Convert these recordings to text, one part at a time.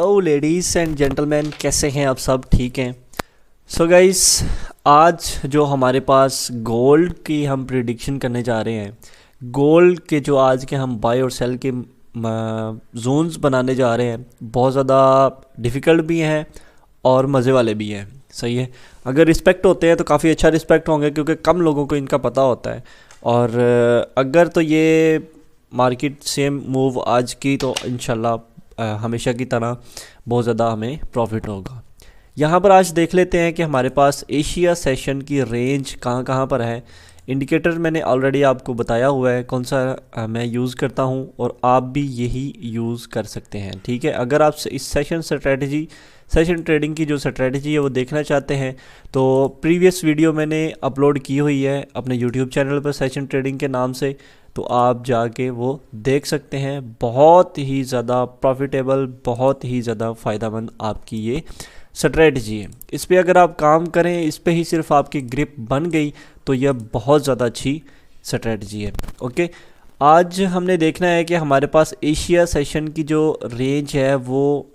O ladies and gentleman, कैसे हैं आप सब? ठीक हैं? सो गाइस, आज जो हमारे पास गोल्ड की हम प्रिडिक्शन करने जा रहे हैं, गोल्ड के जो आज के हम बाय और सेल के जोन्स बनाने जा रहे हैं, बहुत ज़्यादा डिफ़िकल्ट भी हैं और मज़े वाले भी हैं। सही है, अगर रिस्पेक्ट होते हैं तो काफ़ी अच्छा रिस्पेक्ट होंगे क्योंकि कम लोगों को इनका पता होता है। और अगर तो ये मार्केट सेम मूव आज की तो इंशाल्लाह हमेशा की तरह बहुत ज़्यादा हमें प्रॉफिट होगा। यहाँ पर आज देख लेते हैं कि हमारे पास एशिया सेशन की रेंज कहाँ कहाँ पर है। इंडिकेटर मैंने ऑलरेडी आपको बताया हुआ है कौन सा मैं यूज़ करता हूँ और आप भी यही यूज़ कर सकते हैं। ठीक है, अगर आप इस सेशन ट्रेडिंग की जो स्ट्रेटजी है वो देखना चाहते हैं तो प्रीवियस वीडियो मैंने अपलोड की हुई है अपने यूट्यूब चैनल पर सेशन ट्रेडिंग के नाम से, तो आप जाके वो देख सकते हैं। बहुत ही ज़्यादा प्रॉफिटेबल, बहुत ही ज़्यादा फ़ायदेमंद आपकी ये स्ट्रेटजी है। इस पर अगर आप काम करें, इस पे ही सिर्फ आपकी ग्रिप बन गई तो यह बहुत ज़्यादा अच्छी स्ट्रेटजी है। ओके, आज हमने देखना है कि हमारे पास एशिया सेशन की जो रेंज है वो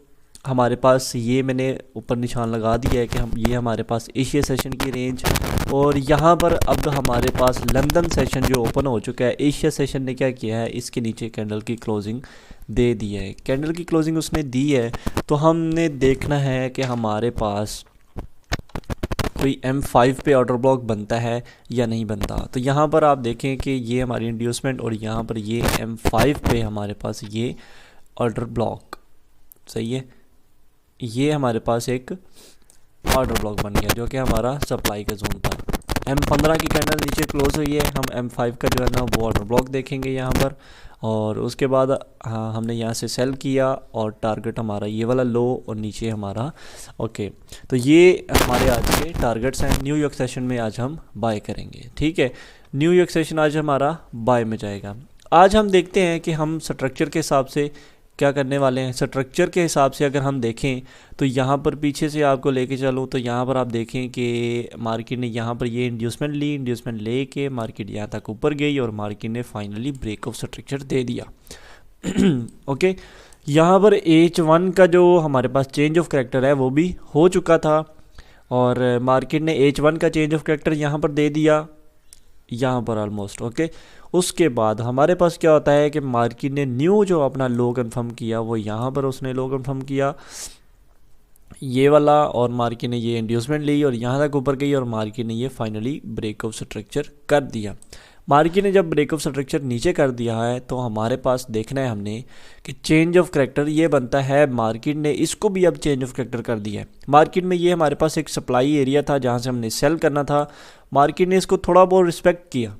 हमारे पास, ये मैंने ऊपर निशान लगा दिया है कि ये हमारे पास एशिया सेशन की रेंज, और यहाँ पर अब हमारे पास लंदन सेशन जो ओपन हो चुका है। एशिया सेशन ने क्या किया है, इसके नीचे कैंडल की क्लोजिंग दे दी है। कैंडल की क्लोजिंग उसने दी है तो हमने देखना है कि हमारे पास कोई M5 पे ऑर्डर ब्लॉक बनता है या नहीं बनता। तो यहाँ पर आप देखें कि ये हमारी इंड्यूसमेंट और यहाँ पर ये M5 पे हमारे पास ये ऑर्डर ब्लॉक, सही है, ये हमारे पास एक ऑर्डर ब्लॉक बन गया जो कि हमारा सप्लाई का जोन था। M15 की कैंडल नीचे क्लोज हुई है, हम M5 का जो है ना वो ऑर्डर ब्लॉक देखेंगे यहाँ पर, और उसके बाद हाँ हमने यहाँ से सेल किया और टारगेट हमारा ये वाला लो और नीचे हमारा ओके। तो ये हमारे आज के टारगेट्स हैं। न्यूयॉर्क सेशन में आज हम बाय करेंगे। ठीक है, न्यूयॉर्क सेशन आज हमारा बाय में जाएगा। आज हम देखते हैं कि हम स्ट्रक्चर के हिसाब से क्या करने वाले हैं। स्ट्रक्चर के हिसाब से अगर हम देखें तो यहाँ पर पीछे से आपको लेके चलूँ तो यहाँ पर आप देखें कि मार्केट ने यहाँ पर ये इंड्यूसमेंट ली, इंड्यूसमेंट ले के मार्केट यहाँ तक ऊपर गई और मार्केट ने फाइनली ब्रेक ऑफ स्ट्रक्चर दे दिया। ओके, यहाँ पर H1 का जो हमारे पास चेंज ऑफ कैरेक्टर है वो भी हो चुका था और मार्केट ने H1 का चेंज ऑफ कैरेक्टर यहाँ पर दे दिया, यहाँ पर ऑलमोस्ट। ओके, उसके बाद हमारे पास क्या होता है कि मार्केट ने न्यू जो अपना लो कंफर्म किया वो यहाँ पर उसने लो कंफर्म किया ये वाला, और मार्केट ने ये इंड्यूसमेंट ली और यहाँ तक ऊपर गई और मार्केट ने ये फाइनली ब्रेक ऑफ स्ट्रक्चर कर दिया। मार्केट ने जब ब्रेक ऑफ स्ट्रक्चर नीचे कर दिया है तो हमारे पास देखना है हमने कि चेंज ऑफ कैरेक्टर ये बनता है। मार्केट ने इसको भी अब चेंज ऑफ कैरेक्टर कर दिया है। मार्केट में ये हमारे पास एक सप्लाई एरिया था जहाँ से हमने सेल करना था। मार्केट ने इसको थोड़ा बहुत रिस्पेक्ट किया,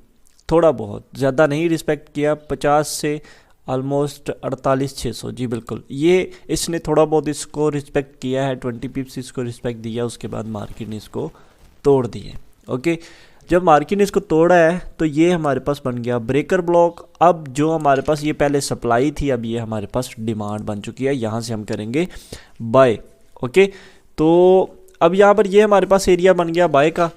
थोड़ा बहुत, ज़्यादा नहीं रिस्पेक्ट किया, 50 से ऑलमोस्ट 48,600, जी बिल्कुल, ये इसने थोड़ा बहुत इसको रिस्पेक्ट किया है, 20 पिप्स इसको रिस्पेक्ट दिया। उसके बाद मार्केट ने इसको तोड़ दिए। ओके, जब मार्केट ने इसको तोड़ा है तो ये हमारे पास बन गया ब्रेकर ब्लॉक। अब जो हमारे पास ये पहले सप्लाई थी अब ये हमारे पास डिमांड बन चुकी है, यहाँ से हम करेंगे बाय। ओके, तो अब यहाँ पर ये हमारे पास एरिया बन गया बाय का।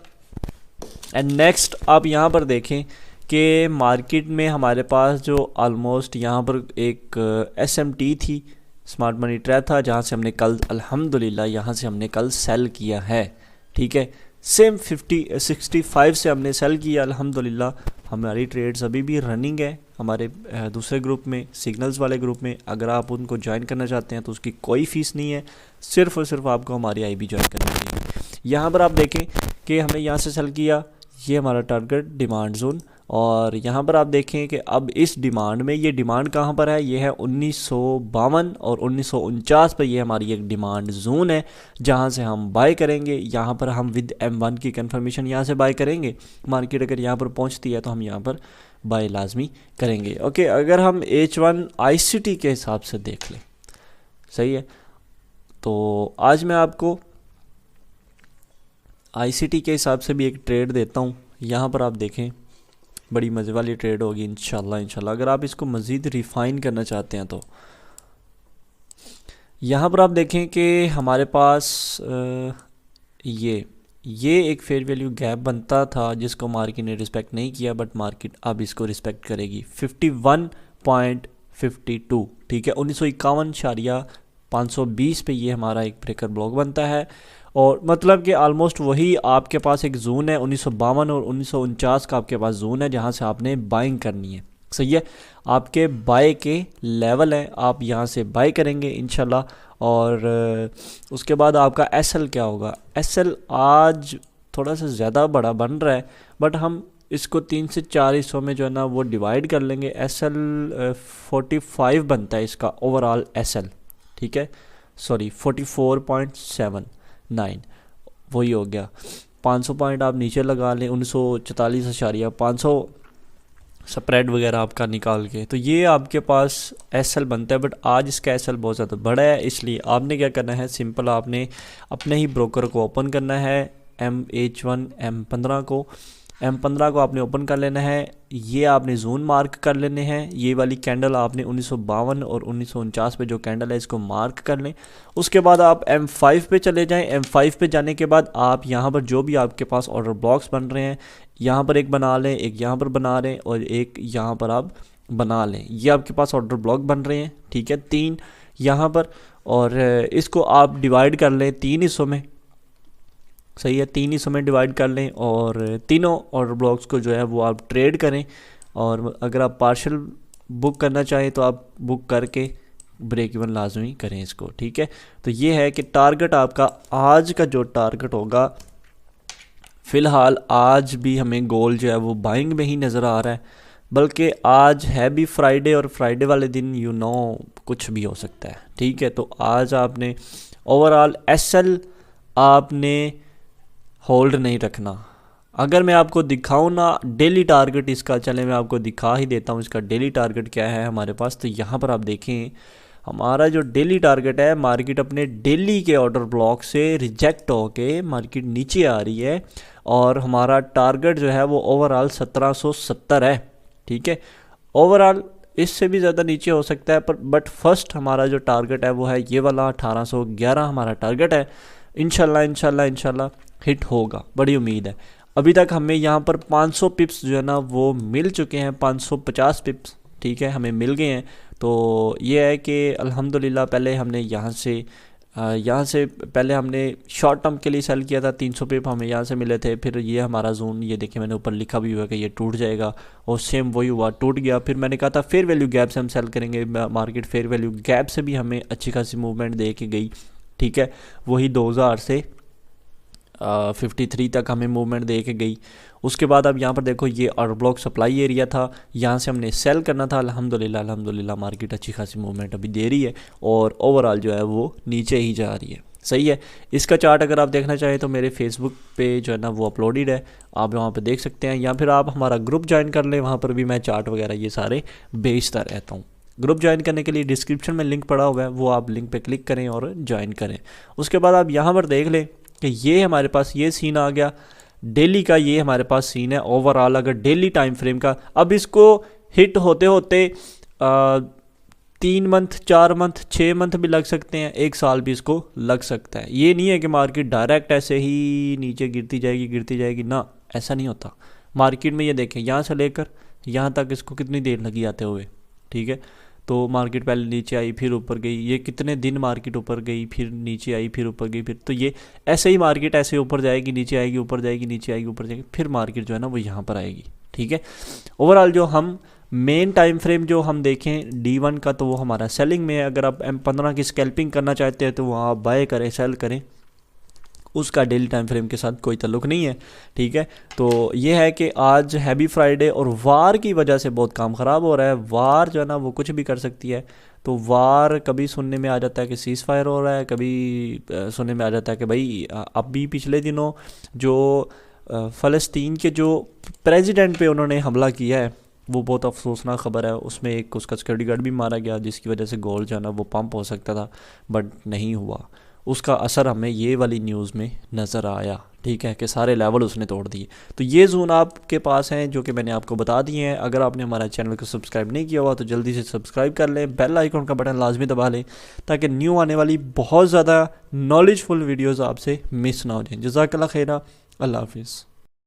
एंड नेक्स्ट आप यहाँ पर देखें कि मार्केट में हमारे पास जो ऑलमोस्ट यहाँ पर एक SMT थी, स्मार्ट मनी ट्रैप था, जहाँ से हमने कल अल्हम्दुलिल्लाह यहाँ से हमने कल सेल किया है। ठीक है, सेम 65 से हमने सेल किया अल्हम्दुलिल्लाह। हमारी ट्रेड्स अभी भी रनिंग है हमारे दूसरे ग्रुप में, सिग्नल्स वाले ग्रुप में। अगर आप उनको ज्वाइन करना चाहते हैं तो उसकी कोई फ़ीस नहीं है, सिर्फ और सिर्फ आपको हमारी IB ज्वाइन करनी पड़ेगी। यहाँ पर आप देखें कि हमने यहाँ से सेल किया, ये हमारा टारगेट डिमांड जोन, और यहाँ पर आप देखें कि अब इस डिमांड में ये डिमांड कहाँ पर है, ये है 1952 और 1949 पर। ये हमारी एक डिमांड जोन है जहाँ से हम बाय करेंगे। यहाँ पर हम विद M1 की कंफर्मेशन यहाँ से बाय करेंगे। मार्केट अगर यहाँ पर पहुँचती है तो हम यहाँ पर बाय लाजमी करेंगे। ओके, अगर हम H1 ICT के हिसाब से देख लें, सही है, तो आज मैं आपको ICT के हिसाब से भी एक ट्रेड देता हूँ। यहाँ पर आप देखें, बड़ी मज़े वाली ट्रेड होगी इंशाल्लाह। अगर आप इसको मज़ीद रिफ़ाइन करना चाहते हैं तो यहाँ पर आप देखें कि हमारे पास ये एक फेयर वैल्यू गैप बनता था जिसको मार्केट ने रिस्पेक्ट नहीं किया, बट मार्केट अब इसको रिस्पेक्ट करेगी। 51.52, ठीक है, 1951 520 पे ये हमारा एक ब्रेकर ब्लॉक बनता है। और मतलब कि आलमोस्ट वही आपके पास एक जोन है 1952 और 1949 का आपके पास जोन है जहाँ से आपने बाइंग करनी है। सही है, आपके बाय के लेवल हैं, आप यहाँ से बाय करेंगे इंशाल्लाह। और उसके बाद आपका एसएल क्या होगा, एसएल आज थोड़ा सा ज़्यादा बड़ा बन रहा है, बट हम इसको 3 से 4 हिस्सों में जो है ना वो डिवाइड कर लेंगे। एसएल 45 बनता है इसका ओवरऑल एसएल, ठीक है, सॉरी 44.79 वही हो गया। 500 पॉइंट आप नीचे लगा लें, 1944.500 स्प्रेड वगैरह आपका निकाल के, तो ये आपके पास एसएल बनता है। बट आज इसका एसएल बहुत ज़्यादा बड़ा है, इसलिए आपने क्या करना है, सिंपल आपने अपने ही ब्रोकर को ओपन करना है, MH1 M15 को, M15 को आपने ओपन कर लेना है। ये आपने जोन मार्क कर लेने हैं, ये वाली कैंडल आपने 1952 और 1949 पे जो कैंडल है इसको मार्क कर लें। उसके बाद आप M5 पे चले जाएं। M5 पे जाने के बाद आप यहाँ पर जो भी आपके पास ऑर्डर ब्लॉक्स बन रहे हैं, यहाँ पर एक बना लें, एक यहाँ पर बना लें और एक यहाँ पर आप बना लें। ये आपके पास ऑर्डर ब्लॉक बन रहे हैं, ठीक है, 3 यहाँ पर, और इसको आप डिवाइड कर लें 3 हिस्सों में। सही है, 3 हिस्सों में डिवाइड कर लें और तीनों ऑर्डर ब्लॉक्स को जो है वो आप ट्रेड करें। और अगर आप पार्शल बुक करना चाहें तो आप बुक करके ब्रेक इवन लाजमी करें इसको, ठीक है। तो ये है कि टारगेट आपका आज का जो टारगेट होगा, फ़िलहाल आज भी हमें गोल्ड जो है वो बाइंग में ही नज़र आ रहा है, बल्कि आज है भी फ्राइडे और फ्राइडे वाले दिन कुछ भी हो सकता है, ठीक है। तो आज आपने ओवरऑल एसएल आपने होल्ड नहीं रखना। अगर मैं आपको दिखाऊं ना डेली टारगेट इसका, चले मैं आपको दिखा ही देता हूं इसका डेली टारगेट क्या है हमारे पास। तो यहाँ पर आप देखें हमारा जो डेली टारगेट है, मार्केट अपने डेली के ऑर्डर ब्लॉक से रिजेक्ट होके मार्केट नीचे आ रही है और हमारा टारगेट जो है वो ओवरऑल 1770 है, ठीक है। ओवरऑल इससे भी ज़्यादा नीचे हो सकता है, पर बट फर्स्ट हमारा जो टारगेट है वो है ये वाला 1811 हमारा टारगेट है। इंशाल्लाह हिट होगा, बड़ी उम्मीद है। अभी तक हमें यहाँ पर 500 पिप्स जो है ना वो मिल चुके हैं, 550 पिप्स, ठीक है, हमें मिल गए हैं। तो ये है कि अल्हम्दुलिल्लाह पहले हमने यहाँ से पहले हमने शॉर्ट टर्म के लिए सेल किया था, 300 पिप हमें यहाँ से मिले थे। फिर ये हमारा जोन, ये देखिए मैंने ऊपर लिखा भी हुआ है कि ये टूट जाएगा, और सेम वही हुआ, टूट गया। फिर मैंने कहा था फेयर वैल्यू गैप से हम सेल करेंगे, मार्केट फेयर वैल्यू गैप से भी हमें अच्छी खासी मूवमेंट दे के गई, ठीक है। वही 2000 से 53 तक हमें मूवमेंट दे के गई। उसके बाद अब यहाँ पर देखो ये ऑर्डर ब्लॉक सप्लाई एरिया था, यहाँ से हमने सेल करना था। अल्हम्दुलिल्लाह मार्केट अच्छी खासी मूवमेंट अभी दे रही है और ओवरऑल जो है वो नीचे ही जा रही है, सही है। इसका चार्ट अगर आप देखना चाहें तो मेरे फेसबुक पे जो है ना वो अपलोडेड है, आप वहाँ पे देख सकते हैं, या फिर आप हमारा ग्रुप ज्वाइन कर लें, वहाँ पर भी मैं चार्ट वगैरह ये सारे भेजता रहता हूँ। ग्रुप ज्वाइन करने के लिए डिस्क्रिप्शन में लिंक पड़ा हुआ है, वो आप लिंक पे क्लिक करें और ज्वाइन करें। उसके बाद आप यहाँ पर देख लें कि ये हमारे पास ये सीन आ गया डेली का, ये हमारे पास सीन है ओवरऑल अगर डेली टाइम फ्रेम का। अब इसको हिट होते होते 3 मंथ, 4 मंथ, 6 मंथ भी लग सकते हैं, 1 साल भी इसको लग सकता है। ये नहीं है कि मार्केट डायरेक्ट ऐसे ही नीचे गिरती जाएगी ना, ऐसा नहीं होता। मार्केट में ये देखें यहाँ से लेकर यहाँ तक इसको कितनी देर लगी आते हुए, ठीक है। तो मार्केट पहले नीचे आई फिर ऊपर गई, ये कितने दिन मार्केट ऊपर गई फिर नीचे आई फिर ऊपर गई, फिर तो ये ऐसे ही मार्केट ऐसे ऊपर जाएगी नीचे आएगी, ऊपर जाएगी नीचे आएगी, ऊपर जाएगी, फिर मार्केट जो है ना वो यहाँ पर आएगी, ठीक है। ओवरऑल जो हम मेन टाइम फ्रेम जो हम देखें D1 का, तो वो हमारा सेलिंग में है। अगर आप M15 की स्कैल्पिंग करना चाहते हैं तो वहाँ आप बाय करें, सेल करें, उसका डेली टाइम फ्रेम के साथ कोई ताल्लुक नहीं है, ठीक है। तो ये है कि आज हैवी फ्राइडे और वार की वजह से बहुत काम ख़राब हो रहा है। वार जो है ना वो कुछ भी कर सकती है। तो वार कभी सुनने में आ जाता है कि सीज़ फायर हो रहा है, कभी सुनने में आ जाता है कि भाई अभी पिछले दिनों जो फ़लस्तीन के जो प्रेसिडेंट पे उन्होंने हमला किया है वो बहुत अफसोसनाक ख़बर है। उसमें एक उसका सिक्योरिटी गार्ड भी मारा गया, जिसकी वजह से गोल्ड जो है ना वो पंप हो सकता था, बट नहीं हुआ। उसका असर हमें ये वाली न्यूज़ में नज़र आया, ठीक है, कि सारे लेवल उसने तोड़ दिए। तो ये जोन आपके पास हैं जो कि मैंने आपको बता दिए हैं। अगर आपने हमारा चैनल को सब्सक्राइब नहीं किया हुआ तो जल्दी से सब्सक्राइब कर लें, बेल आइकन का बटन लाजमी दबा लें ताकि न्यू आने वाली बहुत ज़्यादा नॉलेजफुल वीडियोज़ आपसे मिस ना हो जाएँ। जज़ाकल्लाह खैरा, अल्लाह हाफिज़।